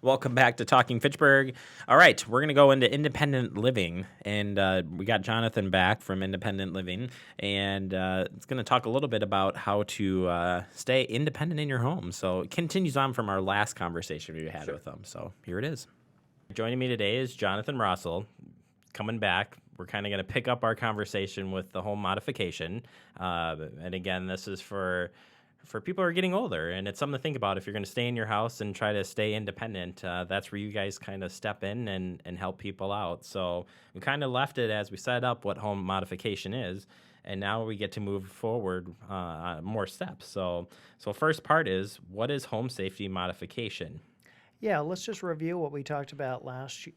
Welcome back to Talking Fitchburg. All right, we're going to go into independent living, and we got Jonathan back from independent living, and it's going to talk a little bit about how to stay independent in your home. So it continues on from our last conversation we had with him. So here it is. Joining me today is Jonathan Russell. Coming back, we're kind of going to pick up our conversation with the home modification, and again, this is for people who are getting older, and it's something to think about if you're going to stay in your house and try to stay independent. That's where you guys kind of step in and help people out. So we kind of left it as we set up what home modification is, and now we get to move forward more steps. So first part is, what is home safety modification? Yeah, let's just review what we talked about last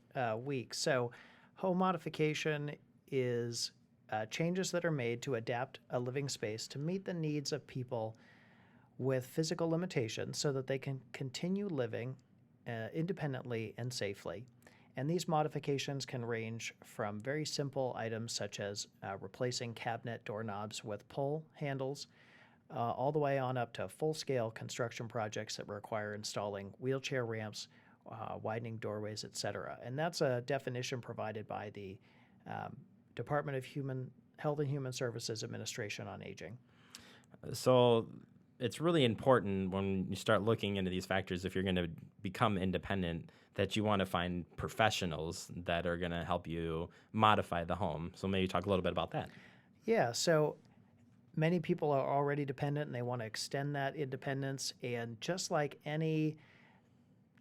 week. So home modification is changes that are made to adapt a living space to meet the needs of people with physical limitations so that they can continue living independently and safely. And these modifications can range from very simple items such as replacing cabinet doorknobs with pull handles, all the way on up to full-scale construction projects that require installing wheelchair ramps, widening doorways, etc. And that's a definition provided by the Department of Health and Human Services Administration on Aging. So it's really important when you start looking into these factors, if you're going to become independent, that you want to find professionals that are going to help you modify the home. So maybe talk a little bit about that. Yeah, so many people are already dependent and they want to extend that independence. And just like any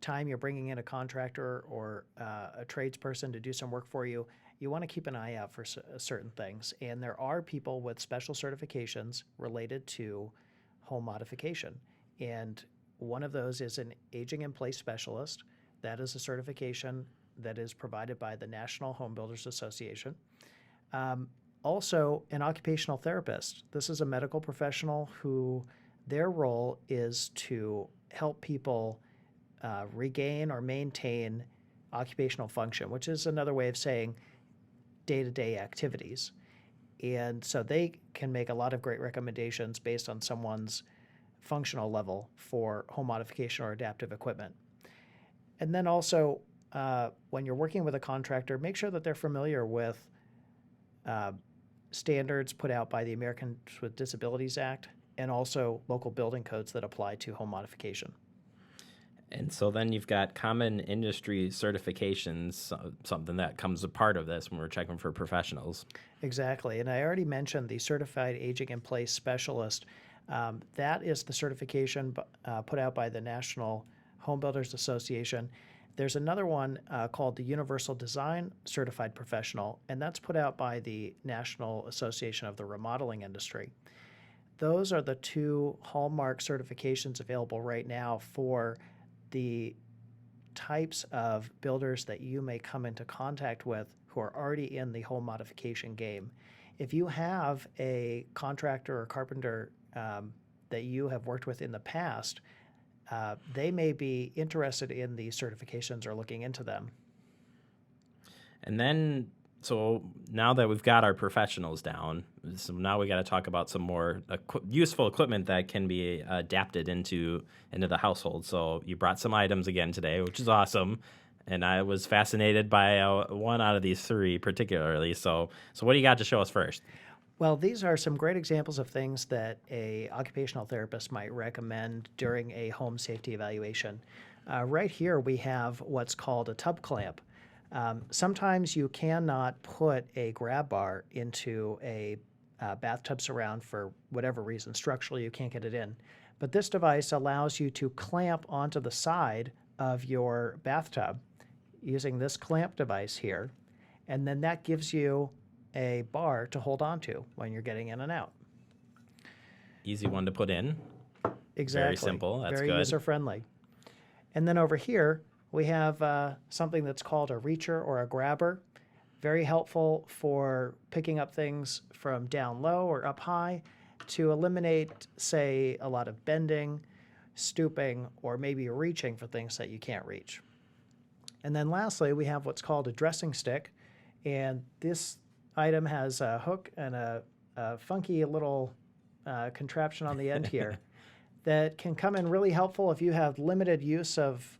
time you're bringing in a contractor or a tradesperson to do some work for you, you want to keep an eye out for certain things. And there are people with special certifications related to home modification. And one of those is an aging in place specialist. That is a certification that is provided by the National Home Builders Association. Also, an occupational therapist. This is a medical professional who their role is to help people regain or maintain occupational function, which is another way of saying day-to-day activities. And so they can make a lot of great recommendations based on someone's functional level for home modification or adaptive equipment. And then also, when you're working with a contractor, make sure that they're familiar with standards put out by the Americans with Disabilities Act and also local building codes that apply to home modification. And so then you've got common industry certifications, something that comes a part of this when we're checking for professionals. Exactly. And I already mentioned the Certified Aging in Place Specialist. That is the certification put out by the National Home Builders Association. There's another one called the Universal Design Certified Professional, and that's put out by the National Association of the Remodeling Industry. Those are the two hallmark certifications available right now for the types of builders that you may come into contact with who are already in the home modification game. If you have a contractor or carpenter that you have worked with in the past, they may be interested in these certifications or looking into them. And then, so now that we've got our professionals down, so now we got to talk about some more useful equipment that can be adapted into the household. So you brought some items again today, which is awesome. And I was fascinated by one out of these three particularly. So what do you got to show us first? Well, these are some great examples of things that a occupational therapist might recommend during a home safety evaluation. Right here we have what's called a tub clamp. Sometimes you cannot put a grab bar into a bathtub surround for whatever reason. Structurally, you can't get it in. But this device allows you to clamp onto the side of your bathtub using this clamp device here. And then that gives you a bar to hold on to when you're getting in and out. Easy one to put in. Exactly. Very simple. That's very good. User-friendly. And then over here, we have something that's called a reacher or a grabber. Very helpful for picking up things from down low or up high to eliminate, say, a lot of bending, stooping, or maybe reaching for things that you can't reach. And then lastly, we have what's called a dressing stick. And this item has a hook and a funky little contraption on the end here that can come in really helpful if you have limited use of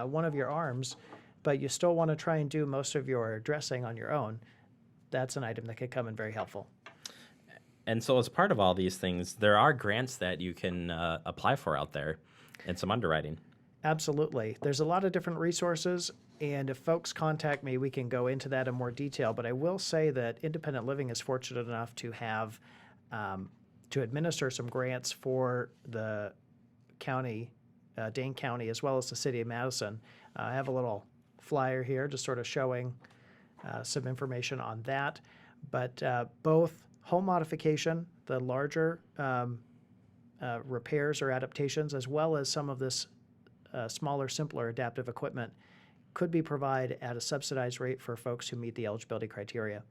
one of your arms, but you still want to try and do most of your dressing on your own, that's an item that could come in very helpful. And so as part of all these things, there are grants that you can apply for out there and some underwriting. Absolutely. There's a lot of different resources, and if folks contact me, we can go into that in more detail. But I will say that independent living is fortunate enough to have to administer some grants for the county, Dane County, as well as the city of Madison. I have a little flyer here just sort of showing some information on that. But both home modification, the larger repairs or adaptations, as well as some of this smaller, simpler adaptive equipment could be provided at a subsidized rate for folks who meet the eligibility criteria.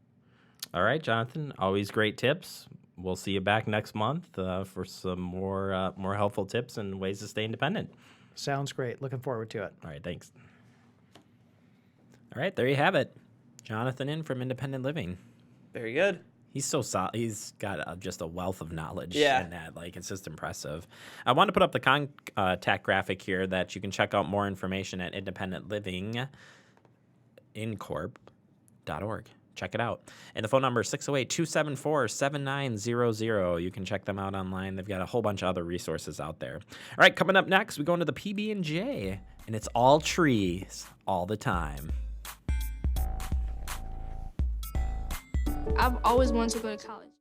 All right, Jonathan, always great tips. We'll see you back next month for some more helpful tips and ways to stay independent. Sounds great. Looking forward to it. All right, thanks. All right, there you have it. Jonathan in from Independent Living. Very good. He's so solid. He's got just a wealth of knowledge Yeah. in that. Like, it's just impressive. I want to put up the contact graphic here that you can check out more information at independentlivingcorp.org. Check it out. And the phone number is 608-274-7900. You can check them out online. They've got a whole bunch of other resources out there. All right, coming up next, we go into the PB&J, and it's all trees all the time. I've always wanted to go to college.